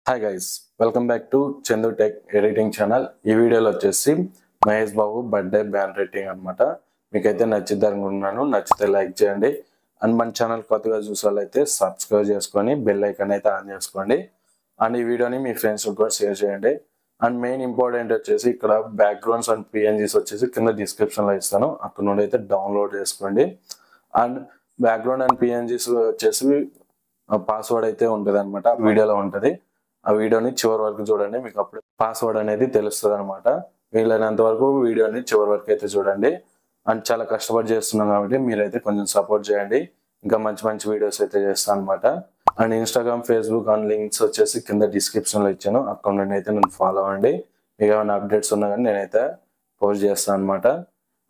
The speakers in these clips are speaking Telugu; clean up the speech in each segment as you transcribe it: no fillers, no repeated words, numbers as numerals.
Hi guys, welcome back to Chandu tech editing channel. ఈ వీడియోలో వచ్చేసి Mahesh Babu birthday ban writing అనమాట. మీకైతే నచ్చిద్ది అనుకుంటున్నాను. నచ్చితే లైక్ చేయండి. అండ్ మన ఛానల్ కొత్తగా చూసారైతే సబ్స్క్రైబ్ చేసుకొని బెల్ ఐకాన్ అయితే ఆన్ చేసుకోండి. అండ్ ఈ వీడియోని మీ ఫ్రెండ్స్ కూడా షేర్ చేయండి. అండ్ మెయిన్ ఇంపార్టెంట్ వచ్చేసి ఇక్కడ బ్యాక్గ్రౌండ్స్ అండ్ పిఎన్జీస్ వచ్చేసి కింద డిస్క్రిప్షన్లో ఇస్తాను, అక్కడ నుండి అయితే డౌన్లోడ్ చేసుకోండి. అండ్ బ్యాక్గ్రౌండ్ అండ్ పిఎన్జీస్ వచ్చేసి పాస్వర్డ్ అయితే ఉంటుంది అనమాట, వీడియోలో ఉంటుంది. ఆ వీడియోని చివరి వరకు చూడండి, మీకు అప్పుడు పాస్వర్డ్ అనేది తెలుస్తుంది అనమాట. వీలైనంత వరకు వీడియోని చివరి వరకు అయితే చూడండి. అండ్ చాలా కష్టపడి చేస్తున్నాం కాబట్టి మీరైతే కొంచెం సపోర్ట్ చేయండి. ఇంకా మంచి మంచి వీడియోస్ అయితే చేస్తాను అనమాట. And Instagram, Facebook and links వచ్చేసి కింద డిస్క్రిప్షన్లో ఇచ్చాను, అక్కడ నుండి అయితే నన్ను ఫాలో అవ్వండి. మీకు ఏమైనా అప్డేట్స్ ఉన్నా కానీ నేనైతే పోస్ట్ చేస్తాను అనమాట.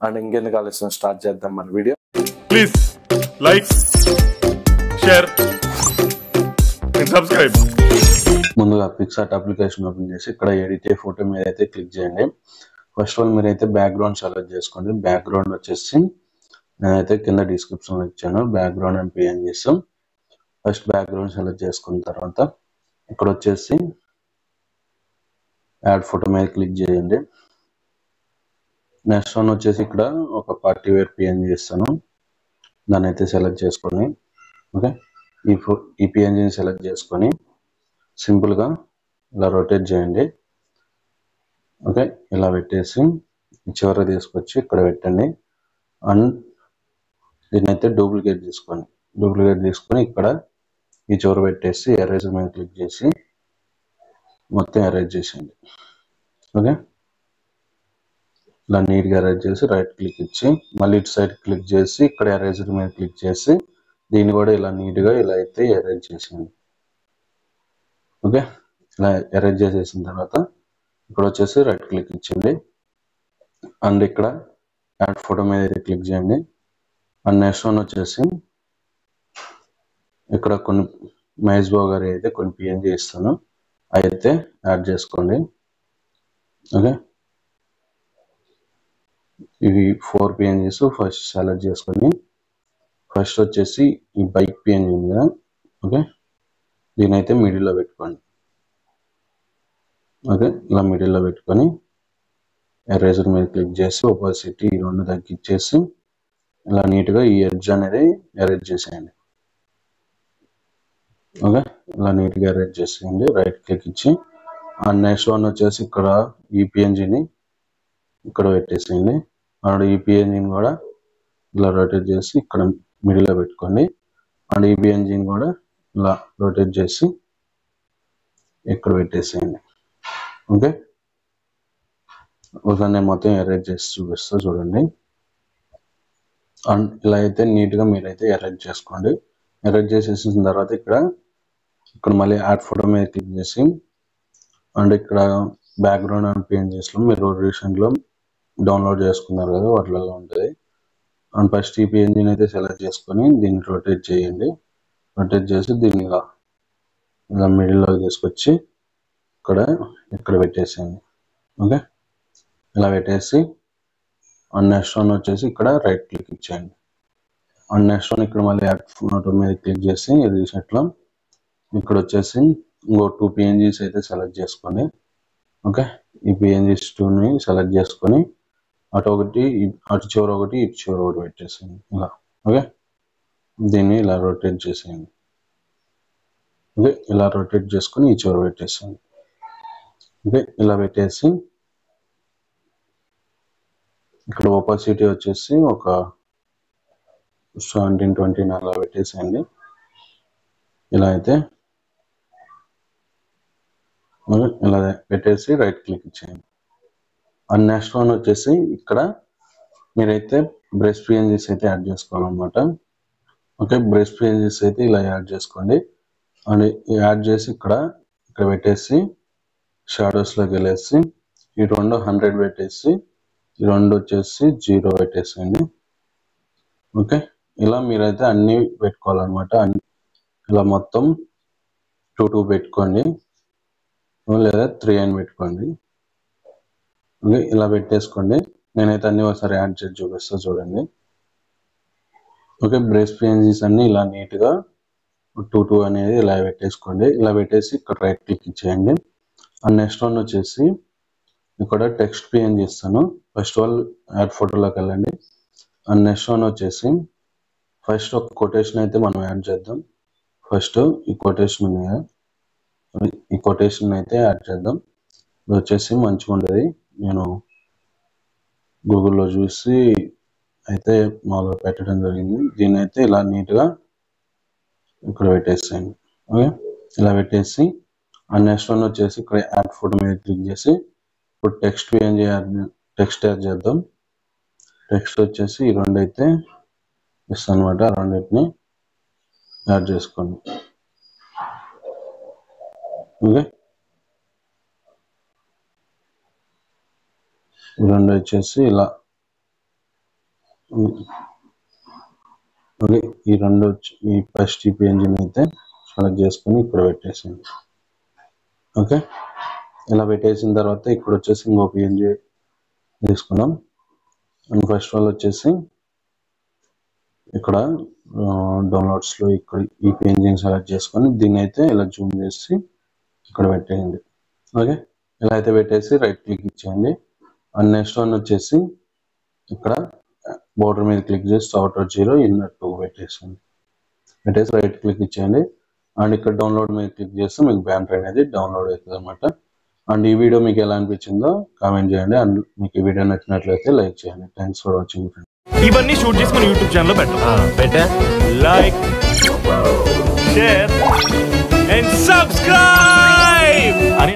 అండ్ ఇంకెందుకు ఆలస్యం, స్టార్ట్ చేద్దాం మన video. Please like, share and subscribe. ముందుగా పిక్సార్ట్ అప్లికేషన్ ఓపెన్ చేసి ఇక్కడ ఎడిట్ ఏ ఫోటో మీద అయితే క్లిక్ చేయండి. ఫస్ట్ వన్ మీరైతే బ్యాక్గ్రౌండ్ సెలెక్ట్ చేసుకోండి. బ్యాక్గ్రౌండ్ వచ్చేసి నేనైతే కింద డిస్క్రిప్షన్లో ఇచ్చాను, background and PNGs. First background select చేసుకున్న తర్వాత ఇక్కడ వచ్చేసి యాడ్ ఫోటో మీద క్లిక్ చేయండి. నెక్స్ట్ వన్ వచ్చేసి ఇక్కడ ఒక పార్టీ వేర్ పిఎన్జీ ఇస్తాను, దాన్ని అయితే సెలెక్ట్ చేసుకొని ఓకే ఈ పిఎన్జీని సెలెక్ట్ చేసుకొని సింపుల్గా ఇలా రొటేట్ చేయండి. ఓకే, ఇలా పెట్టేసి చివరి తీసుకొచ్చి ఇక్కడ పెట్టండి. అండ్ దీన్ని అయితే డూప్లికేట్ తీసుకొని ఇక్కడ ఈ చివరి పెట్టేసి ఎరేజ్ మీద క్లిక్ చేసి మొత్తం ఎరేజ్ చేసేయండి. ఓకే, ఇలా నీట్గా ఎరేజ్ చేసి రైట్ క్లిక్ ఇచ్చి మళ్ళీ ఇటు సైడ్ క్లిక్ చేసి ఇక్కడ ఎరేజర్ మీద క్లిక్ చేసి దీన్ని కూడా ఇలా నీట్గా ఇలా అయితే ఎరేజ్ చేసేయండి. ఓకే, ఇలా ఎరేజ్ చేసేసిన తర్వాత ఇక్కడ వచ్చేసి రైట్ క్లిక్ ఇచ్చింది. అండ్ ఇక్కడ యాడ్ ఫోటో మీద అయితే క్లిక్ చేయండి. అండ్ నెక్స్ట్ వన్ వచ్చేసి ఇక్కడ కొన్ని మహేష్ బాబు గారి అయితే కొన్ని పిఎన్జీ ఇస్తాను, అయితే యాడ్ చేసుకోండి. ఓకే, ఇవి 4 పిఎన్జీస్ ఫస్ట్ సెలెక్ట్ చేసుకొని ఫస్ట్ వచ్చేసి ఈ బైక్ పిఎన్జీ ఉంది కదా, ఓకే దీని అయితే మిడిల్లో పెట్టుకోండి. ఓకే, ఇలా మిడిల్లో పెట్టుకొని ఎరేజర్ మీద క్లిక్ చేసి ఒపాసిటీ ఈ రెండు తగ్గించేసి ఇలా నీట్గా ఈ ఎడ్జ్ అనేది ఎరేజ్ చేసేయండి. ఓకే, ఇలా నీట్గా ఎరేజ్ చేసేయండి, రైట్ క్లిక్ ఇచ్చి. అండ్ నెక్స్ట్ వన్ వచ్చేసి ఇక్కడ ఈ పిఎన్జీని ఇక్కడ పెట్టేసేయండి. అండ్ ఈ పిఎన్జీని కూడా ఇలా రొటేట్ చేసి ఇక్కడ మిడిల్లో పెట్టుకోండి. అండ్ ఈ పిఎన్జీని కూడా ఇలా రొటేట్ చేసి ఇక్కడ పెట్టేసేయండి. ఓకే, ఒకసారి నేను మొత్తం ఎరేజ్ చేసి చూపిస్తా చూడండి. అండ్ ఇలా అయితే నీట్గా మీరైతే ఎరేజ్ చేసుకోండి. ఎరేజ్ చేసేసిన తర్వాత ఇక్కడ మళ్ళీ యాడ్ ఫోటో మీద క్లిక్ చేసి అండ్ ఇక్కడ బ్యాక్గ్రౌండ్ అండ్ పిఎన్జీస్లో మీరు రీసెంట్లో డౌన్లోడ్ చేసుకున్నారు కదా వాటిలలో ఉంటుంది. అండ్ ఫస్ట్ ఈ పిఎన్జీని అయితే సెలెక్ట్ చేసుకొని దీన్ని రొటేట్ చేయండి. రొటేట్ చేసి దీన్ని ఇలా మిడిల్లో తీసుకొచ్చి ఇక్కడ పెట్టేసేయండి. ఓకే, ఇలా పెట్టేసి అండ్ నెక్స్ట్ వన్ వచ్చేసి ఇక్కడ రైట్ క్లిక్ ఇచ్చేయండి. అండ్ నెక్స్ట్ వన్ ఇక్కడ మళ్ళీ యాడ్ ఫోటో మీద క్లిక్ చేసి రీసెట్లో ఇక్కడ వచ్చేసి ఇంకో 2 పిఎన్జీస్ అయితే సెలెక్ట్ చేసుకోండి. ఓకే, ఈ పిఎన్జీస్ 2ని సెలెక్ట్ చేసుకొని అటు చివరి ఒకటి ఇటు చివరి ఒకటి పెట్టేసేయండి ఇలా. ఓకే, దీన్ని ఇలా రొటేట్ చేసేయండి. ఓకే, ఇలా రొటేట్ చేసుకొని ఈ చివరి పెట్టేసేయండి. ఓకే, ఇలా పెట్టేసి ఇక్కడ ఒపాసిటీ వచ్చేసి ఒక 17-20 అలా పెట్టేసేయండి. ఇలా అయితే ఇలా పెట్టేసి రైట్ క్లిక్ ఇచ్చేయండి. అండ్ నెక్స్ట్ వన్ వచ్చేసి ఇక్కడ మీరైతే బ్రష్ పిఎన్జీస్ అయితే యాడ్ చేసుకోవాలన్నమాట. ఓకే, బ్రష్ పిఎన్జీస్ అయితే ఇలా యాడ్ చేసుకోండి. అండ్ యాడ్ చేసి ఇక్కడ పెట్టేసి షాడోస్లోకి వెళ్ళేసి ఈ 2 100 పెట్టేసి ఈ 2 వచ్చేసి 0 పెట్టేసేయండి. ఓకే, ఇలా మీరైతే అన్నీ పెట్టుకోవాలన్నమాట. ఇలా మొత్తం 2 పెట్టుకోండి లేదా 3 అని పెట్టుకోండి. ఓకే, ఇలా పెట్టేసుకోండి. నేనైతే అన్ని ఒకసారి యాడ్ చేసి చూపిస్తా చూడండి. ఓకే, బ్రష్ పిఎన్జీస్ అన్ని ఇలా నీట్గా 2 అనేది ఇలా పెట్టేసుకోండి. ఇలా పెట్టేసి ఇక్కడ రైట్ క్లిక్ ఇచ్చేయండి. అండ్ నెక్స్ట్ వన్ వచ్చేసి ఇక్కడ టెక్స్ట్ పిఎన్జి ఇస్తాను. ఫస్ట్ ఆల్ యాడ్ ఫోటోలోకి వెళ్ళండి. అండ్ నెక్స్ట్ వన్ వచ్చేసి ఫస్ట్ ఒక కొటేషన్ అయితే మనం యాడ్ చేద్దాం. ఫస్ట్ ఈ కొటేషన్ అయితే యాడ్ చేద్దాం. ఇది వచ్చేసి మంచిగా ఉండేది, నేను గూగుల్లో చూసి అయితే మామూలుగా పెట్టడం జరిగింది. దీన్ని అయితే ఇలా నీట్గా ఇక్కడ పెట్టేసేయండి. ఓకే, ఇలా పెట్టేసి అండ్ నెక్స్ట్ వన్ వచ్చేసి ఇక్కడ యాడ్ ఫోటో మీద క్లిక్ చేసి ఇప్పుడు టెక్స్ట్ యాడ్ చేద్దాం. టెక్స్ట్ వచ్చేసి ఈ రెండు అయితే ఇస్తాను అనమాట. రెండింటిని యాడ్ చేసుకోండి. ఓకే, ఈ రెండు వచ్చేసి ఇలా. ఓకే, ఈ రెండు వచ్చి ఈ ఫస్ట్ ఈ పిఎన్జిని అయితే సెలెక్ట్ చేసుకొని ఇక్కడ పెట్టేసింది. ఓకే, ఇలా పెట్టేసిన తర్వాత ఇక్కడ వచ్చేసి ఇంకో పిఎన్జి తీసుకున్నాం. అండ్ ఫస్ట్ వాళ్ళు వచ్చేసి ఇక్కడ డౌన్లోడ్స్లో ఇక్కడ ఈ పిఎన్జిని సెలెక్ట్ చేసుకొని దీన్ని అయితే ఇలా జూమ్ చేసి ఇక్కడ పెట్టేయండి. ఓకే, ఇలా అయితే పెట్టేసి రైట్ క్లిక్ ఇచ్చేయండి. అండ్ నెక్స్ట్ వన్ వచ్చేసి ఇక్కడ బోర్డర్ మీద క్లిక్ చేసి అవుటర్ 0 ఇన్నర్ 2 పెట్టేసి రైట్ క్లిక్ ఇచ్చేయండి. అండ్ ఇక్కడ డౌన్లోడ్ మీద క్లిక్ చేస్తే మీకు బ్యానర్ అనేది డౌన్లోడ్ అవుతుంది అనమాట. అండ్ ఈ వీడియో మీకు ఎలా అనిపించిందో కామెంట్ చేయండి. అండ్ మీకు ఈ వీడియో నచ్చినట్లయితే లైక్ చేయండి. Thanks for watching friends. ఇవన్నీ షూట్ చేసి మన యూట్యూబ్ ఛానల్లో పెట్టా. Like, share and subscribe.